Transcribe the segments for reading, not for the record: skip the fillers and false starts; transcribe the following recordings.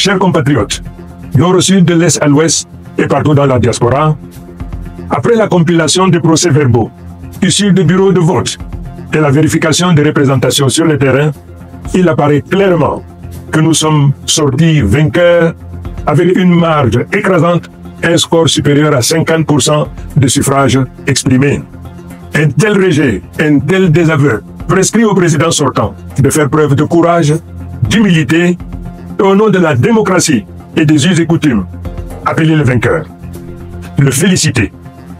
chers compatriotes, nord au sud, de l'est à l'ouest et partout dans la diaspora, après la compilation des procès-verbaux issus du bureau de vote et la vérification des représentations sur le terrain, il apparaît clairement que nous sommes sortis vainqueurs avec une marge écrasante, un score supérieur à 50% de suffrages exprimés. Un tel rejet, un tel désaveu prescrit au président sortant de faire preuve de courage, d'humilité, et au nom de la démocratie et des us et coutumes, appeler le vainqueur, le féliciter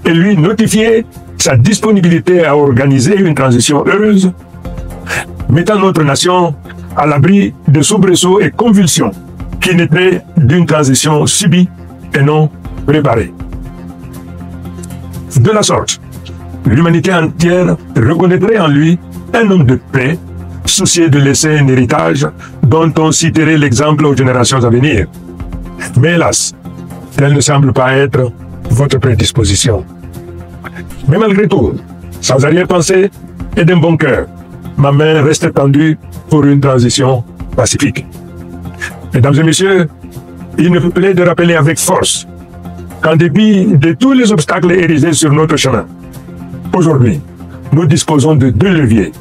et lui notifier sa disponibilité à organiser une transition heureuse, mettant notre nation à l'abri de soubresauts et convulsions qui naîtraient d'une transition subie et non préparée. De la sorte, l'humanité entière reconnaîtrait en lui un homme de paix, soucieux de laisser un héritage dont on citerait l'exemple aux générations à venir. Mais hélas, telle ne semble pas être votre prédisposition. Mais malgré tout, sans arrière-pensée et d'un bon cœur, ma main reste tendue pour une transition pacifique. Mesdames et messieurs, il me plaît de rappeler avec force qu'en dépit de tous les obstacles érigés sur notre chemin, aujourd'hui, nous disposons de deux leviers.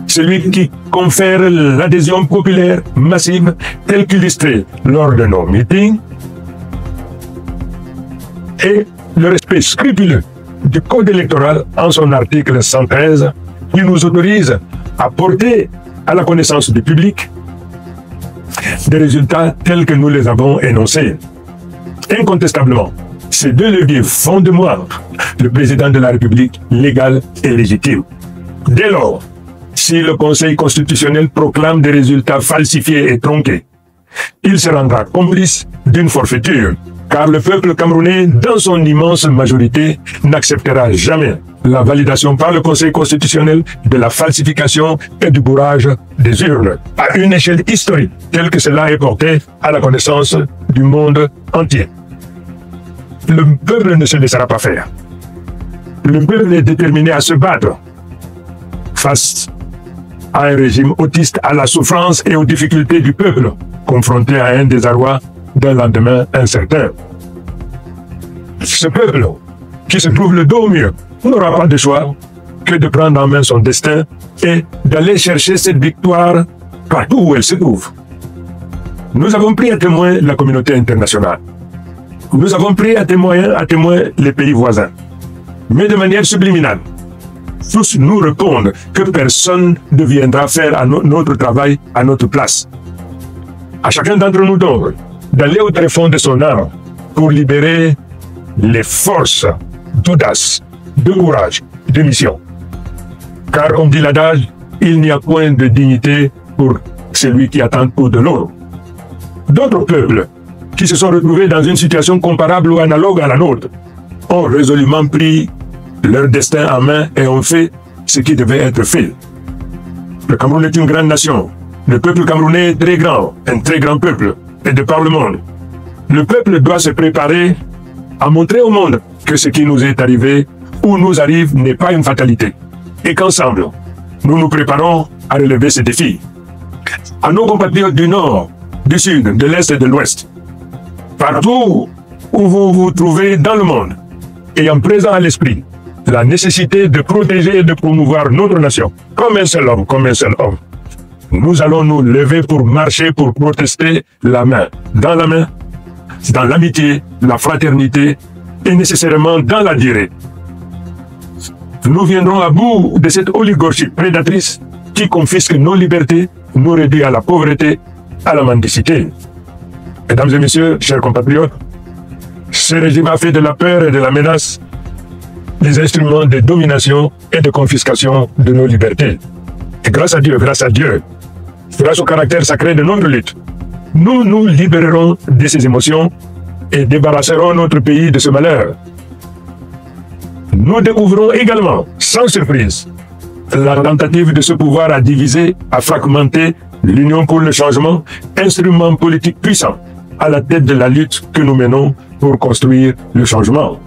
Celui qui confère l'adhésion populaire massive telle qu'illustrée lors de nos meetings et le respect scrupuleux du Code électoral en son article 113 qui nous autorise à porter à la connaissance du public des résultats tels que nous les avons énoncés. Incontestablement, ces deux leviers font de moi le président de la République légal et légitime. Dès lors, si le Conseil constitutionnel proclame des résultats falsifiés et tronqués, il se rendra complice d'une forfaiture, car le peuple camerounais, dans son immense majorité, n'acceptera jamais la validation par le Conseil constitutionnel de la falsification et du bourrage des urnes, à une échelle historique, telle que cela est porté à la connaissance du monde entier. Le peuple ne se laissera pas faire. Le peuple est déterminé à se battre face à un régime autiste, à la souffrance et aux difficultés du peuple, confronté à un désarroi d'un lendemain incertain. Ce peuple, qui se trouve le dos au mur, n'aura pas de choix que de prendre en main son destin et d'aller chercher cette victoire partout où elle se trouve. Nous avons pris à témoin la communauté internationale. Nous avons pris à témoin les pays voisins. Mais de manière subliminale, tous nous répondent que personne ne viendra faire notre travail à notre place. À chacun d'entre nous donc, d'aller au tréfonds de son âme pour libérer les forces d'audace, de courage, de mission. Car comme dit l'adage, il n'y a point de dignité pour celui qui attend pour de l'eau. D'autres peuples, qui se sont retrouvés dans une situation comparable ou analogue à la nôtre, ont résolument pris leur destin en main et ont fait ce qui devait être fait. Le Cameroun est une grande nation. Le peuple camerounais est très grand, un très grand peuple, et de par le monde. Le peuple doit se préparer à montrer au monde que ce qui nous est arrivé ou nous arrive n'est pas une fatalité, et qu'ensemble, nous nous préparons à relever ces défis. À nos compatriotes du Nord, du Sud, de l'Est et de l'Ouest, partout où vous vous trouvez dans le monde, ayant présent à l'esprit la nécessité de protéger et de promouvoir notre nation, comme un seul homme, nous allons nous lever pour marcher, pour protester la main, dans l'amitié, la fraternité et nécessairement dans la durée. Nous viendrons à bout de cette oligarchie prédatrice qui confisque nos libertés, nous réduit à la pauvreté, à la mendicité. Mesdames et messieurs, chers compatriotes, ce régime a fait de la peur et de la menace des instruments de domination et de confiscation de nos libertés. Et grâce à Dieu, grâce au caractère sacré de notre lutte, nous nous libérerons de ces émotions et débarrasserons notre pays de ce malheur. Nous découvrons également, sans surprise, la tentative de ce pouvoir à diviser, à fragmenter l'Union pour le changement, instrument politique puissant à la tête de la lutte que nous menons pour construire le changement.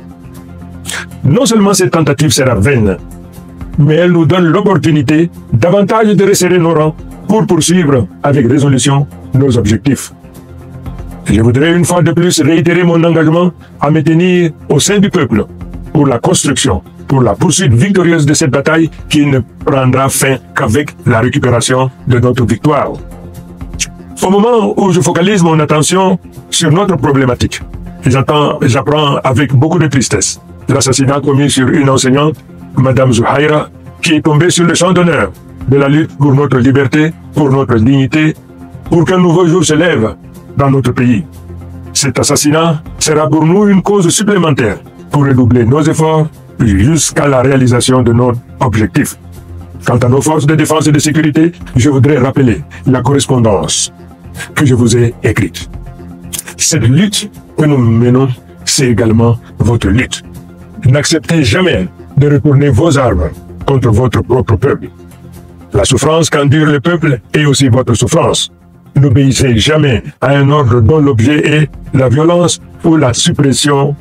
Non seulement cette tentative sera vaine, mais elle nous donne l'opportunité davantage de resserrer nos rangs pour poursuivre avec résolution nos objectifs. Je voudrais une fois de plus réitérer mon engagement à me tenir au sein du peuple pour la construction, pour la poursuite victorieuse de cette bataille qui ne prendra fin qu'avec la récupération de notre victoire. Au moment où je focalise mon attention sur notre problématique, j'apprends avec beaucoup de tristesse l'assassinat commis sur une enseignante, Madame Zouhaïra, qui est tombée sur le champ d'honneur de la lutte pour notre liberté, pour notre dignité, pour qu'un nouveau jour se lève dans notre pays. Cet assassinat sera pour nous une cause supplémentaire pour redoubler nos efforts jusqu'à la réalisation de notre objectif. Quant à nos forces de défense et de sécurité, je voudrais rappeler la correspondance que je vous ai écrite. Cette lutte que nous menons, c'est également votre lutte. N'acceptez jamais de retourner vos armes contre votre propre peuple. La souffrance qu'endure le peuple est aussi votre souffrance. N'obéissez jamais à un ordre dont l'objet est la violence ou la suppression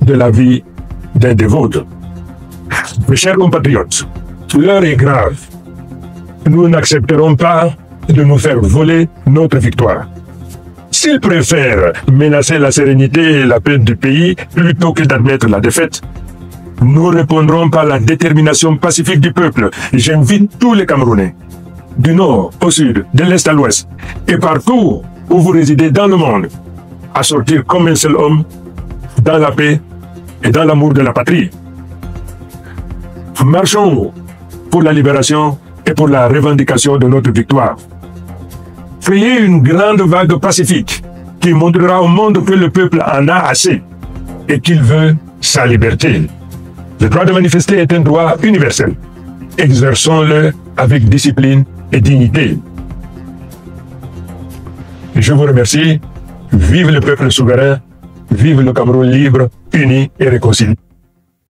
de la vie d'un des vôtres. Mes chers compatriotes, l'heure est grave. Nous n'accepterons pas de nous faire voler notre victoire. S'ils préfèrent menacer la sérénité et la paix du pays plutôt que d'admettre la défaite, nous répondrons par la détermination pacifique du peuple. J'invite tous les Camerounais, du nord au sud, de l'est à l'ouest, et partout où vous résidez dans le monde, à sortir comme un seul homme, dans la paix et dans l'amour de la patrie. Marchons pour la libération et pour la revendication de notre victoire. Créez une grande vague pacifique qui montrera au monde que le peuple en a assez et qu'il veut sa liberté. Le droit de manifester est un droit universel. Exerçons-le avec discipline et dignité. Je vous remercie. Vive le peuple souverain. Vive le Cameroun libre, uni et réconcilié.